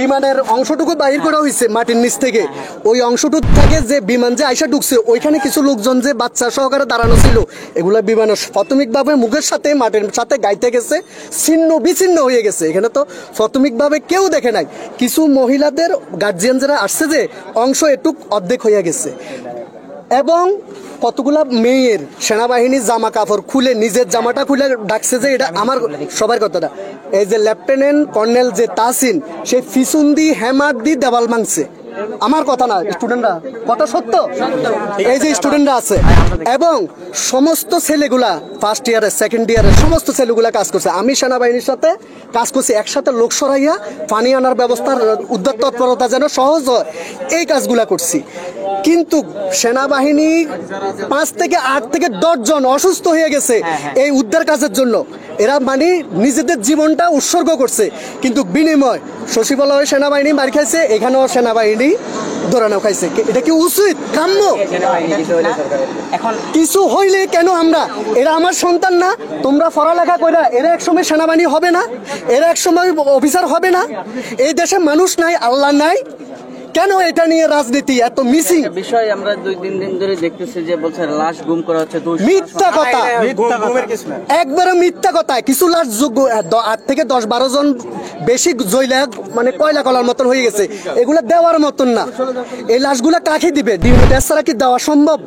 বিমানের অংশটুকু বাহির করা হয়েছে মাটির নিচ থেকে, ওই অংশটুকু থেকে যে বিমান যে আইসা ঢুকছে ওইখানে কিছু লোকজন যে বাচ্চা সহকারে দাঁড়ানো ছিল, এগুলা বিমানের প্রাথমিকভাবে মুখের সাথে মাটির সাথে গাইতে গেছে, ছিন্ন বিচ্ছিন্ন হয়ে গেছে। এখানে তো প্রাথমিকভাবে কেউ দেখে নাই, কিছু মহিলাদের গার্জিয়ান যারা আসছে যে অংশ এটুক অর্ধেক হয়ে গেছে। এবং কতগুলা মেয়ের সেনাবাহিনীর জামা কাপড় খুলে নিজের জামাটা খুলে ডাকছে যে এটা আমার, সবার কথাটা এই যে লেফটেন্যান্ট কর্নেল যে তাসিন, সে ফিসুন দি হ্যামার দি দেওয়াল ভাঙছে, আমার কথা না, স্টুডেন্টরা কথা সত্য, এই যে স্টুডেন্টরা আছে এবং সমস্ত ছেলেগুলা ফার্স্ট ইয়ারের সেকেন্ড ইয়ারের সমস্ত ছেলেগুলা কাজ করছে। আমি সেনাবাহিনীর সাথে কাজ করছি, একসাথে লোক সরাইয়া পানি আনার ব্যবস্থার উদ্ধার তৎপরতা যেন সহজ হয়, এই কাজগুলা করছি। কিন্তু সেনাবাহিনী 5 থেকে 8 থেকে 10 জন অসুস্থ হয়ে গেছে এই উদ্ধার কাজের জন্য, এরা মানে নিজেদের জীবনটা উৎসর্গ করছে, কিন্তু বিনিময় সচিবালয়ে সেনাবাহিনী মার খাইছে, এখানেও সেনাবাহিনী ধরানো খাইছে। এটা কি উচিত কাম্য? এখন কিছু হইলে কেন আমরা, এরা আমার সন্তান না? তোমরা পড়ালেখা কইরা এরা একসময় সেনাবাহিনী হবে না? এরা একসময় অফিসার হবে না? এই দেশে মানুষ নাই, আল্লাহ নাই, কেন এটা নিয়ে রাজনীতি এত মিসিং বিষয়? আমরা 2-3 দিন ধরে দেখতেছি যে বলছে লাশ গুম করা হচ্ছে, মিথ্যা কথা, একবারে মিথ্যা কথা। কিছু লাশ 8 থেকে 10-12 জন বেশি জইলা মানে কয়লা কলার মতন হয়ে গেছে, এগুলা দেওয়ার মতন না। এই লাশগুলা কাকে দিবে? ডিএনএ টেস্ট ছাড়া কি দেওয়া সম্ভব?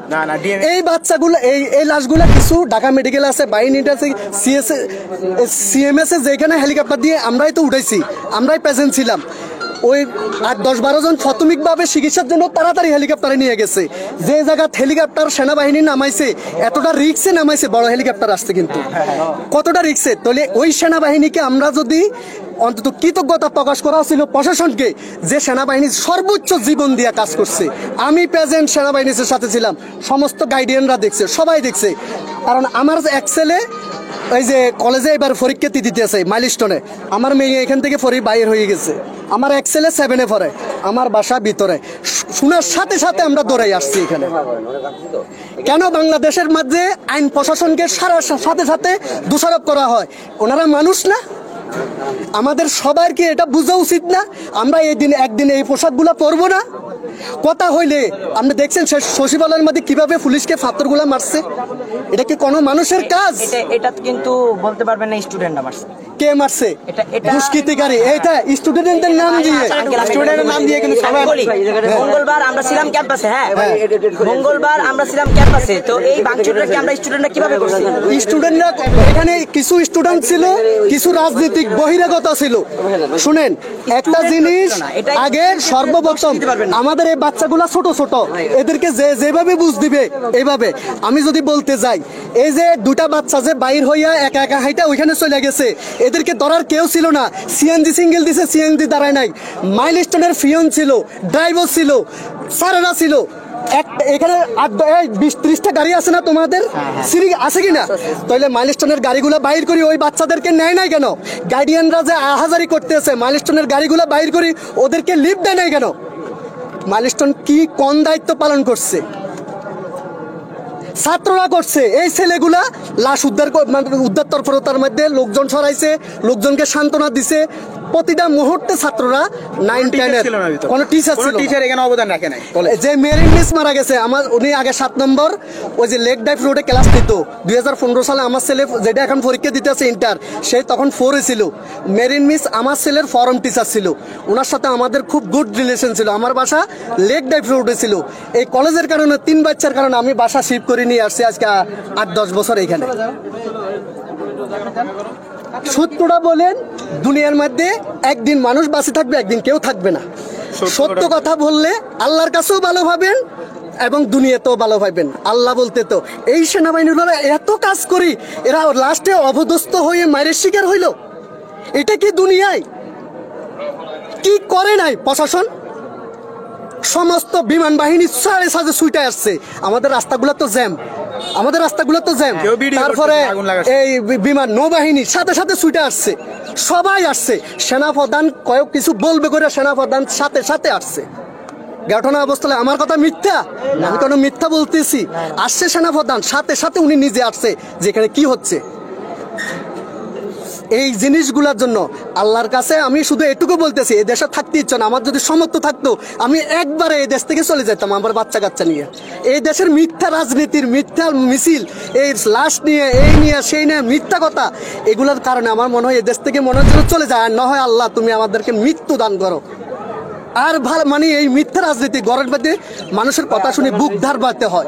এই বাচ্চাগুলো এই লাশগুলা কিছু ঢাকা মেডিকেল আছে, বাইনিট আছে, সিএমএস এ যেখানে হেলিকপ্টার দিয়ে আমরাই তো উঠাইছি, আমরাই প্রেজেন্ট ছিলাম। ওই 8-10-12 জন প্রাথমিকভাবে চিকিৎসার জন্য তাড়াতাড়ি হেলিকপ্টারে নিয়ে গেছে। যে জায়গা হেলিকপ্টার সেনাবাহিনী নামাইছে, এতটা রিক্সে নামাইছে, বড় হেলিকপ্টার আসছে, কিন্তু কতটা রিক্সে। তাহলে ওই সেনাবাহিনীকে আমরা যদি অন্তত কৃতজ্ঞতা প্রকাশ করা ছিল প্রশাসনকে, যে সেনাবাহিনী সর্বোচ্চ জীবন দিয়ে কাজ করছে। আমি প্রেজেন্ট সেনাবাহিনীর সাথে ছিলাম, সমস্ত গাইডিয়ানরা দেখছে, সবাই দেখছে। কারণ আমার এক ছেলে ওই যে কলেজে এবার পরীক্ষা দিতে আছে মাইলস্টোনে, আমার মেয়ে এখান থেকে বাইর হয়ে গেছে, আমার এক ছেলে 7-এ পড়ে, আমার বাসা ভিতরে। শোনার সাথে সাথে আমরা দৌড়াই আসছি এখানে। কেন বাংলাদেশের মধ্যে আইন প্রশাসনকে সাথে সাথে দোষারোপ করা হয়? ওনারা মানুষ না? আমাদের সবার কি এটা বোঝা উচিত না? আমরা একদিন এই পোশাকগুলো পরবো না? কথা হইলে আপনি দেখছেন সচিবালয়ের মধ্যে কিভাবে পুলিশকে ফাত্তরগুলা মারছে, এটা কি কোনো মানুষের কাজ? এটা কিন্তু বলতে পারবেন না স্টুডেন্টরা মারছে। কে মারছে? দুষ্কৃতিকারী। এইটা স্টুডেন্টদের নাম দিয়ে, স্টুডেন্টের নাম দিয়ে কিন্তু সবাই। মঙ্গলবার আমরা ছিলাম ক্যাম্পাসে, মঙ্গলবার আমরা ছিলাম ক্যাম্পাসে, তো এই ভাঙচুরটা কি আমরা স্টুডেন্টরা কিভাবে করছি? স্টুডেন্টরা, এখানে কিছু স্টুডেন্ট ছিল, কিছু রাজনীতিক বহিরাগত ছিল। শুনেন একটা জিনিস, আগে সর্বপ্রথম আমাদের এই বাচ্চাগুলা ছোট ছোট, এদেরকে যেভাবে বুঝ দিবে এইভাবে। আমি যদি বলতে যাই, এই যে 2টা বাচ্চা যে বাইর হইয়া একা একা হাইটা ওইখানে চলে গেছে, এদেরকে ধরার কেউ ছিল না। সিএনজি সিঙ্গেল দিছে, সিএনজি দাঁড়ায় নাই। মাইলস্টোনের ফিয়ন ছিল, ড্রাইভার ছিল, স্যারেরা ছিল। এখানে 20-30টা গাড়ি আছে না তোমাদের? সিঁড়ি আছে কিনা? তাহলে মাইলস্টোনের গাড়িগুলো বাইর করি, ওই বাচ্চাদেরকে নেয় নাই কেন? গার্ডিয়ানরা যে আহাজারি করতেছে, মাইলস্টোনের গাড়িগুলো বাইর করি, ওদেরকে লিফট দেয় নাই কেন? মাইলস্টোন কি কোন দায়িত্ব পালন করছে? ছাত্ররা করছে। এই ছেলেগুলা লাশ উদ্ধার তৎপরতার মধ্যে লোকজন সরাইছে, লোকজনকে সান্ত্বনা দিছে। প্রতিটা মুহূর্তে ছাত্ররা 9-10 কোন টিচার এখানে অবদান রাখে নাই। যে মেরিন মিস মারা গেছে, উনি আগে 7 নম্বর ওই যে লেক ডাইভ রোডে ক্লাস নিত। 2015 সালে আমার ছেলে যেটা এখন পরীক্ষা দিতে আছে ইন্টার, সে তখন 4-এ ছিল। মেরিন মিস আমার ছেলের ফরম টিচার ছিল, ওনার সাথে আমাদের খুব গুড রিলেশন ছিল। আমার বাসা লেক ডাইভ রোডে ছিল। এই কলেজের কারণে 3 বাচ্চার কারণে আমি বাসা শিফট করে নিয়ে আসছি আজকে 8-10 বছর এখানে। সত্যটা বলেন, দুনিয়ার মধ্যে একদিন মানুষ বাঁচে থাকবে, একদিন কেউ থাকবে না। সত্য কথা বললে আল্লাহর কাছেও ভালো ভাবেন এবং দুনিয়াতেও ভালো ভাবেন। আল্লাহ বলতে তো এই সেনাবাহিনীর এত কাজ করি, এরা লাস্টে অবদস্ত হয়ে মায়ের শিকার হইল। এটা কি দুনিয়ায় কি করে নাই প্রশাসন? সমস্ত বিমান বাহিনী সাড়ে সাজে ছুটে আসছে। আমাদের রাস্তাগুলো তো জ্যাম, তারপরে এই বিমান নৌবাহিনীর সাথে সাথে ছুটে আসছে, সবাই আসছে। সেনাপ্রধান কয়েক কিছু বলবে করে সেনাপ্রধান সাথে সাথে আসছে। ঘটনা অবস্থায় আমার কথা মিথ্যা? আমি কোনো মিথ্যা বলতেছি? আসছে সেনাপ্রধান, সাথে সাথে উনি নিজে আসছে যেখানে কি হচ্ছে। এই জিনিসগুলোর জন্য আল্লাহর কাছে আমি শুধু এটুকু বলতেছি, এই দেশে থাকতে ইচ্ছা না। আমার যদি সামর্থ্য থাকতো আমি একবারে এই দেশ থেকে চলে যেতাম আমার বাচ্চা কাচ্চা নিয়ে। এই দেশের মিথ্যা রাজনীতির মিথ্যা মিছিল, এই লাশ নিয়ে এই নিয়ে সেই নিয়ে মিথ্যা কথা, এগুলোর কারণে আমার মনে হয় এই দেশ থেকে মনে হচ্ছে চলে যায়। আর না হয় আল্লাহ তুমি আমাদেরকে মৃত্যু দান করো। আর ভালো মানে এই মিথ্যা রাজনীতি গড়ের মধ্যে মানুষের কথা শুনে বুক ধার বাড়তে হয়।